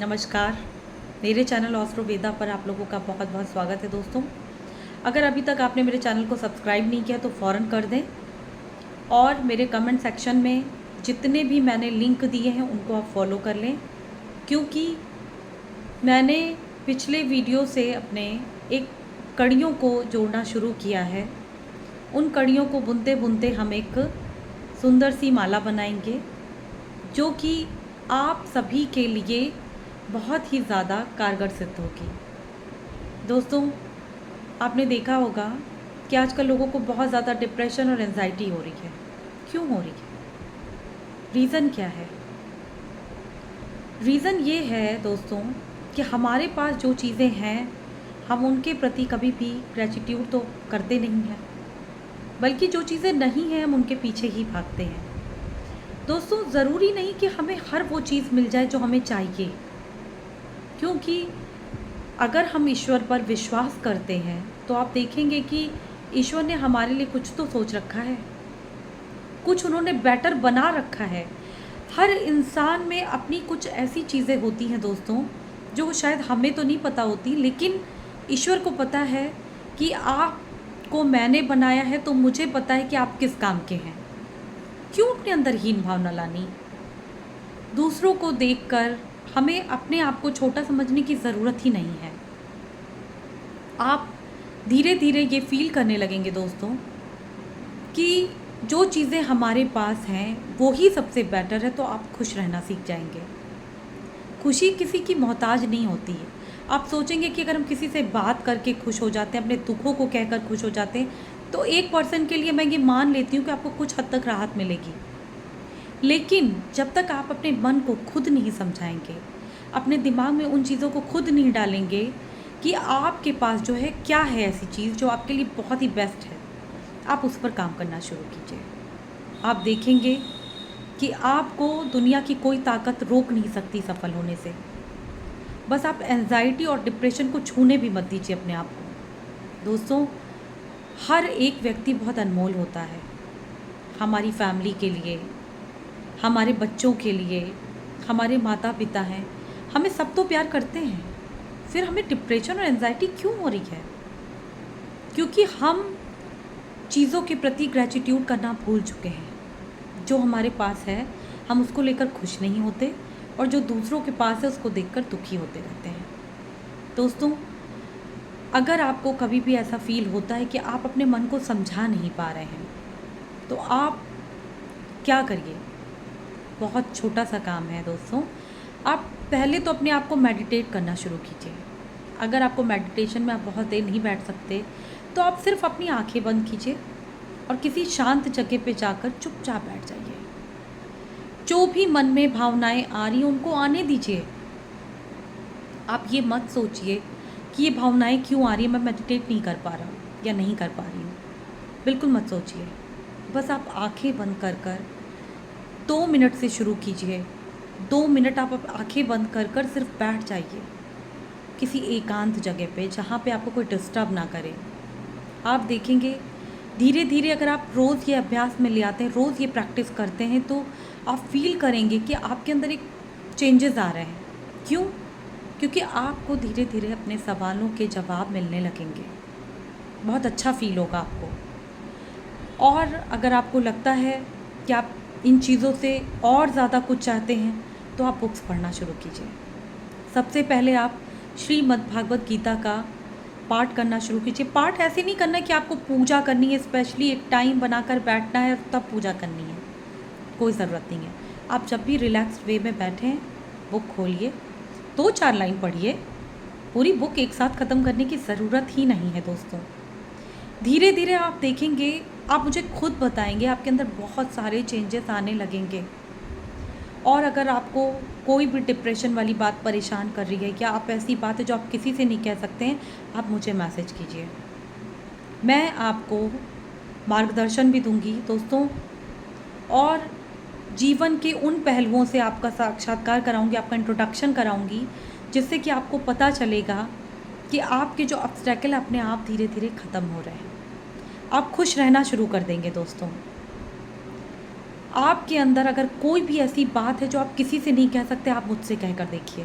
नमस्कार। मेरे channel Austro वेदा पर आप लोगों का बहुत बहुत स्वागत है दोस्तों। अगर अभी तक आपने मेरे चैनल को सब्सक्राइब नहीं किया तो फ़ौरन कर दें और मेरे कमेंट सेक्शन में जितने भी मैंने लिंक दिए हैं उनको आप फॉलो कर लें, क्योंकि मैंने पिछले वीडियो से अपने एक कड़ियों को जोड़ना शुरू किया है। उन कड़ियों को बुनते बुनते हम एक सुंदर सी माला बनाएंगे जो कि आप सभी के लिए बहुत ही ज़्यादा कारगर सिद्ध होगी। दोस्तों, आपने देखा होगा कि आजकल लोगों को बहुत ज़्यादा डिप्रेशन और एंजाइटी हो रही है। क्यों हो रही है? रीज़न क्या है? रीज़न ये है दोस्तों कि हमारे पास जो चीज़ें हैं हम उनके प्रति कभी भी ग्रेटिट्यूड तो करते नहीं हैं, बल्कि जो चीज़ें नहीं हैं हम उनके पीछे ही भागते हैं। दोस्तों, ज़रूरी नहीं कि हमें हर वो चीज़ मिल जाए जो हमें चाहिए, क्योंकि अगर हम ईश्वर पर विश्वास करते हैं तो आप देखेंगे कि ईश्वर ने हमारे लिए कुछ तो सोच रखा है, कुछ उन्होंने बेटर बना रखा है। हर इंसान में अपनी कुछ ऐसी चीज़ें होती हैं दोस्तों जो शायद हमें तो नहीं पता होती, लेकिन ईश्वर को पता है कि आपको मैंने बनाया है तो मुझे पता है कि आप किस काम के हैं। क्यों अपने अंदर हीन भावना लानी? दूसरों को देखकर हमें अपने आप को छोटा समझने की ज़रूरत ही नहीं है। आप धीरे धीरे ये फील करने लगेंगे दोस्तों कि जो चीज़ें हमारे पास हैं वो ही सबसे बेटर है, तो आप खुश रहना सीख जाएंगे। खुशी किसी की मोहताज नहीं होती है। आप सोचेंगे कि अगर हम किसी से बात करके खुश हो जाते हैं, अपने दुखों को कहकर खुश हो जाते हैं, तो एक पर्सन के लिए मैं ये मान लेती हूँ कि आपको कुछ हद तक राहत मिलेगी। लेकिन जब तक आप अपने मन को खुद नहीं समझाएंगे, अपने दिमाग में उन चीज़ों को खुद नहीं डालेंगे कि आपके पास जो है क्या है ऐसी चीज़ जो आपके लिए बहुत ही बेस्ट है, आप उस पर काम करना शुरू कीजिए। आप देखेंगे कि आपको दुनिया की कोई ताकत रोक नहीं सकती सफल होने से। बस आप एंजाइटी और डिप्रेशन को छूने भी मत दीजिए अपने आप को। दोस्तों, हर एक व्यक्ति बहुत अनमोल होता है। हमारी फैमिली के लिए, हमारे बच्चों के लिए, हमारे माता पिता हैं, हमें सब तो प्यार करते हैं, फिर हमें डिप्रेशन और एंजाइटी क्यों हो रही है? क्योंकि हम चीज़ों के प्रति ग्रेटिट्यूड करना भूल चुके हैं। जो हमारे पास है हम उसको लेकर खुश नहीं होते, और जो दूसरों के पास है उसको देखकर दुखी होते रहते हैं। दोस्तों, अगर आपको कभी भी ऐसा फील होता है कि आप अपने मन को समझा नहीं पा रहे हैं, तो आप क्या करिए? बहुत छोटा सा काम है दोस्तों। आप पहले तो अपने आप को मेडिटेट करना शुरू कीजिए। अगर आपको मेडिटेशन में आप बहुत देर नहीं बैठ सकते तो आप सिर्फ अपनी आंखें बंद कीजिए और किसी शांत जगह पे जाकर चुपचाप बैठ जाइए। जो भी मन में भावनाएं आ रही हैं उनको आने दीजिए। आप ये मत सोचिए कि ये भावनाएं क्यों आ रही है, मैं मेडिटेट नहीं कर पा रहा हूँ या नहीं कर पा रही हूँ। बिल्कुल मत सोचिए। बस आप आंखें बंद कर कर 2 मिनट से शुरू कीजिए। 2 मिनट आप आंखें बंद कर कर सिर्फ बैठ जाइए किसी एकांत जगह पे जहाँ पे आपको कोई डिस्टर्ब ना करे। आप देखेंगे धीरे धीरे अगर आप रोज़ ये अभ्यास में ले आते हैं, रोज़ ये प्रैक्टिस करते हैं, तो आप फील करेंगे कि आपके अंदर एक चेंजेस आ रहे हैं। क्यों? क्योंकि आपको धीरे धीरे अपने सवालों के जवाब मिलने लगेंगे। बहुत अच्छा फील होगा आपको। और अगर आपको लगता है कि आप इन चीज़ों से और ज़्यादा कुछ चाहते हैं तो आप बुक्स पढ़ना शुरू कीजिए। सबसे पहले आप श्रीमद् भागवत गीता का पाठ करना शुरू कीजिए। पाठ ऐसे नहीं करना है कि आपको पूजा करनी है, स्पेशली एक टाइम बनाकर बैठना है और तब पूजा करनी है। कोई ज़रूरत नहीं है। आप जब भी रिलैक्स्ड वे में बैठें, बुक खोलिए, 2-4 लाइन पढ़िए। पूरी बुक एक साथ ख़त्म करने की ज़रूरत ही नहीं है दोस्तों। धीरे धीरे आप देखेंगे, आप मुझे खुद बताएंगे, आपके अंदर बहुत सारे चेंजेस आने लगेंगे। और अगर आपको कोई भी डिप्रेशन वाली बात परेशान कर रही है या आप ऐसी बात है जो आप किसी से नहीं कह सकते हैं, आप मुझे मैसेज कीजिए। मैं आपको मार्गदर्शन भी दूंगी दोस्तों, और जीवन के उन पहलुओं से आपका साक्षात्कार कराऊंगी, आपका इंट्रोडक्शन कराऊंगी, जिससे कि आपको पता चलेगा कि आपके जो ऑब्स्टेकल अपने आप धीरे धीरे ख़त्म हो रहे हैं। आप खुश रहना शुरू कर देंगे दोस्तों। आपके अंदर अगर कोई भी ऐसी बात है जो आप किसी से नहीं कह सकते, आप मुझसे कह कर देखिए।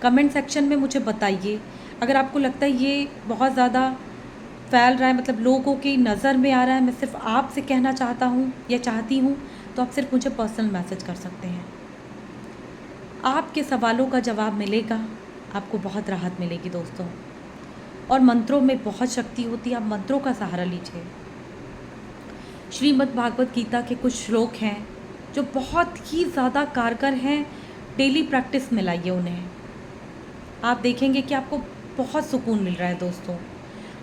कमेंट सेक्शन में मुझे बताइए। अगर आपको लगता है ये बहुत ज़्यादा फैल रहा है, मतलब लोगों की नज़र में आ रहा है, मैं सिर्फ आपसे कहना चाहता हूँ या चाहती हूँ, तो आप सिर्फ मुझे पर्सनल मैसेज कर सकते हैं। आपके सवालों का जवाब मिलेगा, आपको बहुत राहत मिलेगी दोस्तों। और मंत्रों में बहुत शक्ति होती है, आप मंत्रों का सहारा लीजिए। श्रीमद् भागवत गीता के कुछ श्लोक हैं जो बहुत ही ज़्यादा कारगर हैं, डेली प्रैक्टिस में लाइए उन्हें। आप देखेंगे कि आपको बहुत सुकून मिल रहा है दोस्तों।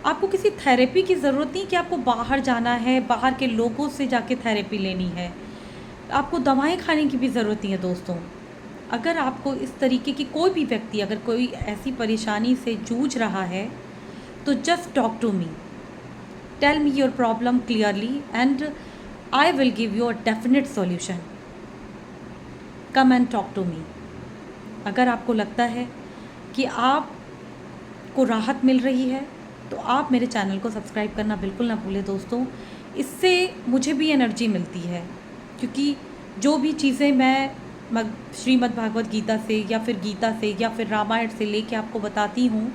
आपको किसी थेरेपी की ज़रूरत नहीं कि आपको बाहर जाना है, बाहर के लोगों से जाके थेरेपी लेनी है, आपको दवाएं खाने की भी ज़रूरत नहीं है दोस्तों। अगर आपको इस तरीके की कोई भी व्यक्ति अगर कोई ऐसी परेशानी से जूझ रहा है, तो just talk to me, tell me your problem clearly and I will give you a definite solution. Come and talk to me. अगर आपको लगता है कि आपको राहत मिल रही है, तो आप मेरे चैनल को सब्सक्राइब करना बिल्कुल ना भूलें दोस्तों। इससे मुझे भी एनर्जी मिलती है, क्योंकि जो भी चीज़ें मैं श्रीमद् भागवत गीता से या फिर गीता से या फिर रामायण से लेके आपको बताती हूँ,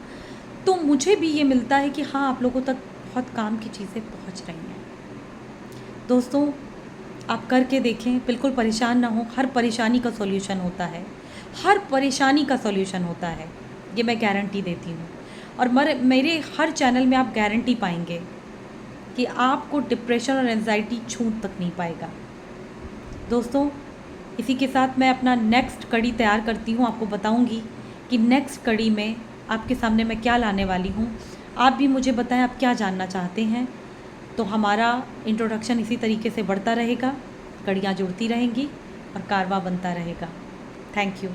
तो मुझे भी ये मिलता है कि हाँ, आप लोगों तक बहुत काम की चीज़ें पहुँच रही हैं। दोस्तों, आप करके देखें, बिल्कुल परेशान ना हो। हर परेशानी का सॉल्यूशन होता है, हर परेशानी का सॉल्यूशन होता है, ये मैं गारंटी देती हूँ। और मेरे हर चैनल में आप गारंटी पाएंगे कि आपको डिप्रेशन और एंजाइटी छू तक नहीं पाएगा। दोस्तों, इसी के साथ मैं अपना नेक्स्ट कड़ी तैयार करती हूँ, आपको बताऊँगी कि नेक्स्ट कड़ी में आपके सामने मैं क्या लाने वाली हूँ। आप भी मुझे बताएं आप क्या जानना चाहते हैं। तो हमारा इंट्रोडक्शन इसी तरीके से बढ़ता रहेगा, कड़ियाँ जुड़ती रहेंगी और कारवां बनता रहेगा। Thank you.